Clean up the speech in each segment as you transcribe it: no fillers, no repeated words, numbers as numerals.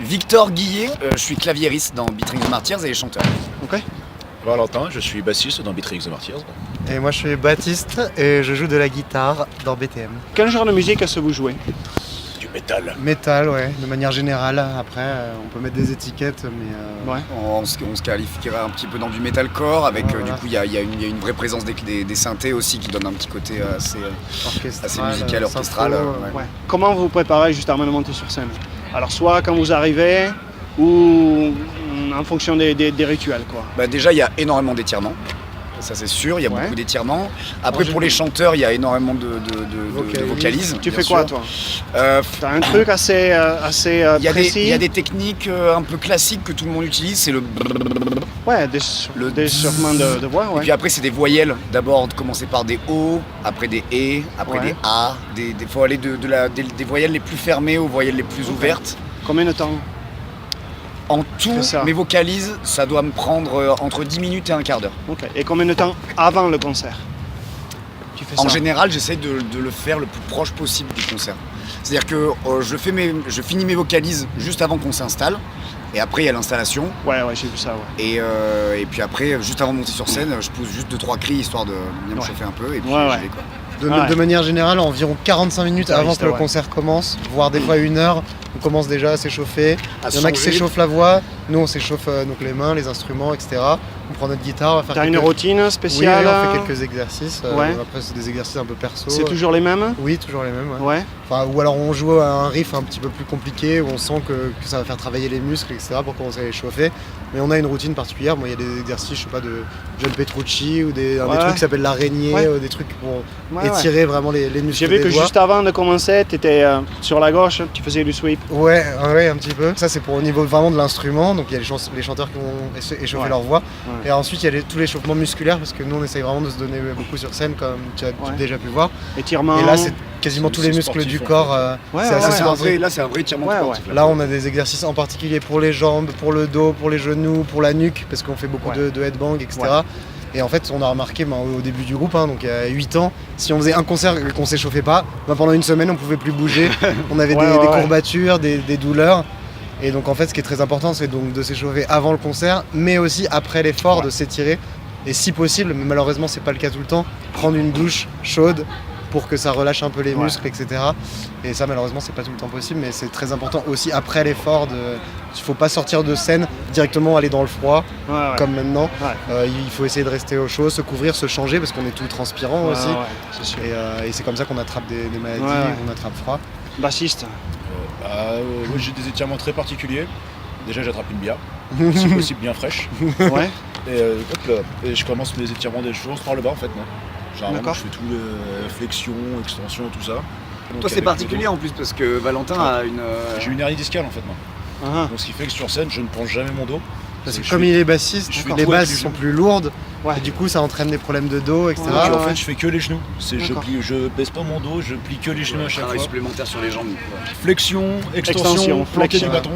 Victor Guillet, je suis claviériste dans Beatrix the Martyrs et chanteur. Ok. Valentin, je suis bassiste dans Beatrix the Martyrs. Et moi je suis Baptiste et je joue de la guitare dans BTM. Quel genre de musique est-ce que vous jouez? Du métal. Métal, ouais, de manière générale. Après, on peut mettre des étiquettes, mais... Ouais. On se qualifierait un petit peu dans du metalcore avec voilà. du coup il y a une vraie présence des synthés aussi qui donne un petit côté assez musical, orchestral. Ouais. Comment vous préparez juste avant de monter sur scène? Alors soit quand vous arrivez ou en fonction des rituels quoi. Bah déjà il y a énormément d'étirements, ça c'est sûr, il y a beaucoup d'étirements. Après pour les chanteurs il y a énormément de vocalises. Tu fais quoi toi? T'as un truc assez précis? Il y a des techniques un peu classiques que tout le monde utilise, c'est le ouais, des sûrement de voix, ouais. Et puis après c'est des voyelles, d'abord commencer par des O, après des E, après des A, faut aller des voyelles les plus fermées aux voyelles les plus ouvertes. Combien de temps? En tout, mes vocalises, ça doit me prendre entre 10 minutes et un quart d'heure. Ok. Et combien de temps avant le concert tu fais ça? En général, j'essaie de le faire le plus proche possible du concert. C'est-à-dire que je finis mes vocalises juste avant qu'on s'installe. Et après, il y a l'installation. Ouais, j'ai vu ça, ouais. Et puis après, juste avant de monter sur scène, je pousse juste 2-3 cris histoire de bien me chauffer un peu. Et puis j'y vais, quoi. De manière générale, environ 45 minutes avant que le concert commence, voire des fois 1 heure, on commence déjà à s'échauffer. Il y en a qui s'échauffent la voix, nous on s'échauffe donc les mains, les instruments, etc. On prend notre guitare, on va faire une routine spéciale? Oui, on fait quelques exercices. Après, c'est des exercices un peu perso. C'est toujours les mêmes? Oui, toujours les mêmes. Ouais. Enfin, ou alors on joue à un riff un petit peu plus compliqué où on sent que ça va faire travailler les muscles, etc. pour commencer à les chauffer. Mais on a une routine particulière. Moi, il y a des exercices, je sais pas, de John Petrucci ou des trucs qui s'appellent l'araignée, des trucs pour étirer vraiment les muscles. J'ai vu que juste avant de commencer, tu étais sur la gauche, tu faisais du sweep. Ouais, un petit peu. Ça, c'est pour au niveau vraiment de l'instrument. Donc, il y a les chanteurs qui vont échauffer leur voix. Et ensuite, il y a tout l'échauffement musculaire parce que nous, on essaye vraiment de se donner beaucoup sur scène, comme tu as déjà pu voir. Étirement. Et là, c'est quasiment tous les muscles du corps. Là, c'est un vrai étirement sportif. Là, on a des exercices en particulier pour les jambes, pour le dos, pour les genoux, pour la nuque, parce qu'on fait beaucoup de headbang, etc. Et en fait, on a remarqué au début du groupe, donc il y a 8 ans, si on faisait un concert et qu'on s'échauffait pas, pendant une semaine, on pouvait plus bouger. On avait des courbatures, des douleurs. Et donc en fait, ce qui est très important, c'est donc de s'échauffer avant le concert, mais aussi après l'effort, de s'étirer. Et si possible, mais malheureusement, c'est pas le cas tout le temps, prendre une douche chaude pour que ça relâche un peu les muscles, etc. Et ça, malheureusement, c'est pas tout le temps possible, mais c'est très important aussi après l'effort. Il faut pas sortir de scène, directement aller dans le froid, comme maintenant. Il faut essayer de rester au chaud, se couvrir, se changer, parce qu'on est tout transpirant aussi. C'est sûr. Et c'est comme ça qu'on attrape des maladies, qu'on attrape froid. Bassiste. Moi, j'ai des étirements très particuliers. Déjà, j'attrape une bière, si possible bien fraîche. Ouais. Et je commence mes étirements des choses par le bas, en fait, moi. Généralement, je fais tout les flexions, extensions, tout ça. Donc, toi, c'est particulier en plus parce que Valentin a une. J'ai une hernie discale en fait, moi. Donc, ce qui fait que sur scène, je ne penche jamais mon dos. Parce que comme il est bassiste, les basses sont plus lourdes. Et du coup, ça entraîne des problèmes de dos, etc. En fait, je fais que les genoux. Je baisse pas mon dos, je plie que les genoux à chaque fois. Supplémentaire sur les jambes. Flexion, extension, flanquer du bâton.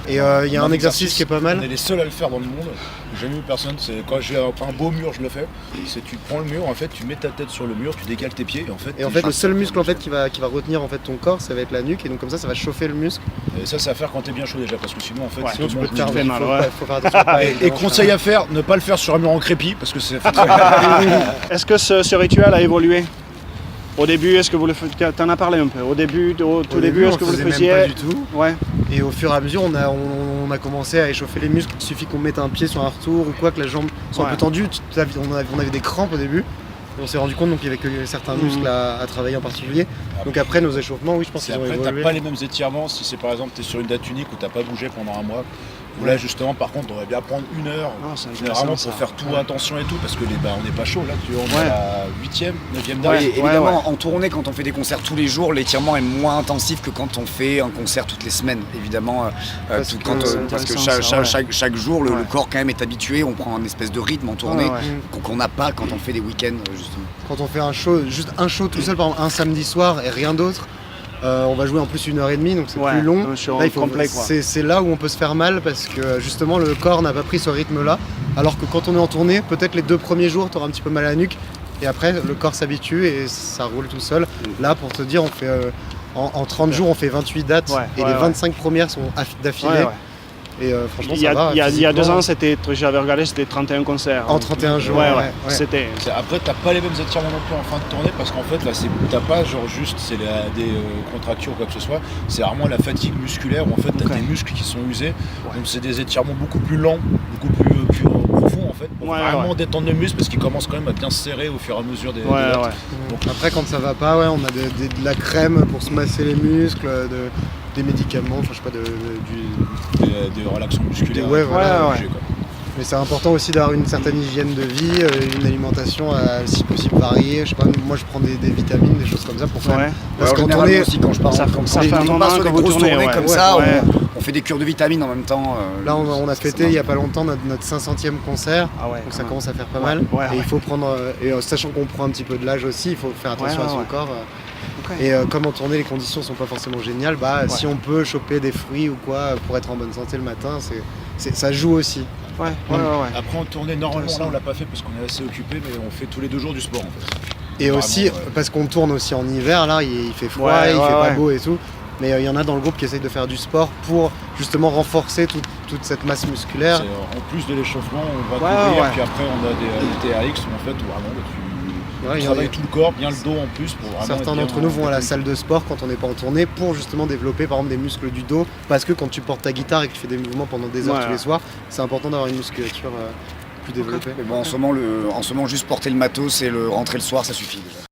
Et il y a un exercice qui est pas mal. On est les seuls à le faire dans le monde. J'ai jamais vu personne. C'est quand j'ai un beau mur, je le fais. C'est tu prends le mur, en fait, tu mets ta tête sur le mur, tu décales tes pieds, et en fait. Le seul muscle en fait qui va retenir en fait ton corps, ça va être la nuque, et donc comme ça va chauffer le muscle. Et ça, c'est à faire quand t'es bien chaud déjà, parce que sinon en fait, sinon tu peux te faire mal. Faut faire attention. Et conseil à faire, ne pas le faire sur un mur en crépi, parce que c'est. Est-ce que ce rituel a évolué? Au début, est-ce que vous le faisiez? T'en as parlé un peu. Au tout début, est-ce que vous le faisiez? Même pas du tout. Ouais. Et au fur et à mesure, on a commencé à échauffer les muscles. Il suffit qu'on mette un pied sur un retour ou quoi, que la jambe soit un peu tendue. On avait des crampes au début. On s'est rendu compte qu'il y avait que certains muscles à travailler en particulier. Donc après nos échauffements, oui, je pense qu'ils ont évolué. T'as pas les mêmes étirements si c'est par exemple t'es sur une date unique où t'as pas bougé pendant un mois. Ou là justement par contre on va bien prendre 1 heure généralement pour faire tout attention et tout parce que on n'est pas chaud là, on est à la 8e, 9e date. Évidemment en tournée quand on fait des concerts tous les jours, l'étirement est moins intensif que quand on fait un concert toutes les semaines évidemment parce que chaque jour le corps quand même est habitué, on prend un espèce de rythme en tournée qu'on n'a pas quand on fait des week-ends justement. Quand on fait un show, juste un show tout seul par exemple un samedi soir et rien d'autre. On va jouer en plus 1h30 donc c'est plus long. Là, c'est là où on peut se faire mal parce que justement le corps n'a pas pris ce rythme là. Alors que quand on est en tournée, peut-être les 2 premiers jours tu auras un petit peu mal à la nuque et après le corps s'habitue et ça roule tout seul. Là pour te dire on fait En 30 jours, on fait 28 dates et les 25 premières sont d'affilée. Ouais. Et franchement, Il y a 2 ans, j'avais regardé, c'était 31 concerts. En 31 jours. C'était... Après, t'as pas les mêmes étirements non plus en fin de tournée parce qu'en fait, là, t'as pas genre juste des contractures ou quoi que ce soit. C'est vraiment la fatigue musculaire où en fait, t'as tes muscles qui sont usés. Donc, c'est des étirements beaucoup plus lents, beaucoup plus profonds en fait, pour vraiment détendre le muscle parce qu'il commence quand même à bien se serrer au fur et à mesure des dates. Donc, après, quand ça va pas, on a de la crème pour se masser les muscles, des médicaments, enfin, je sais pas, des relaxants musculaires. Mais c'est important aussi d'avoir une certaine hygiène de vie, une alimentation si possible variée. Je sais pas, moi je prends des vitamines, des choses comme ça pour faire. Parce qu'en tournée aussi, quand je pars, ça fait un moment sur des grosses tournées comme ça, on fait des cures de vitamines en même temps. Là, on a fêté il y a pas longtemps notre 500e concert, donc ça commence à faire pas mal. Et il faut prendre, sachant qu'on prend un petit peu de l'âge aussi, il faut faire attention à son corps. Et comme en tournée, les conditions sont pas forcément géniales, si on peut choper des fruits ou quoi pour être en bonne santé le matin, ça joue aussi. Après en tournée, normalement là on l'a pas fait parce qu'on est assez occupé, mais on fait tous les 2 jours du sport en fait. Et aussi, parce qu'on tourne aussi en hiver, là il fait froid, il fait pas beau et tout. Mais il y en a dans le groupe qui essayent de faire du sport pour justement renforcer toute cette masse musculaire. En plus de l'échauffement, on va courir, puis après on a des TRX où en fait vraiment tu travailles tout le corps, bien le dos en plus. Certains d'entre nous vont à la salle de sport quand on n'est pas en tournée pour justement développer par exemple des muscles du dos, parce que quand tu portes ta guitare et que tu fais des mouvements pendant des heures tous les soirs, c'est important d'avoir une musculature plus développée. Mais bon, en ce moment, juste porter le matos et rentrer le soir, ça suffit déjà.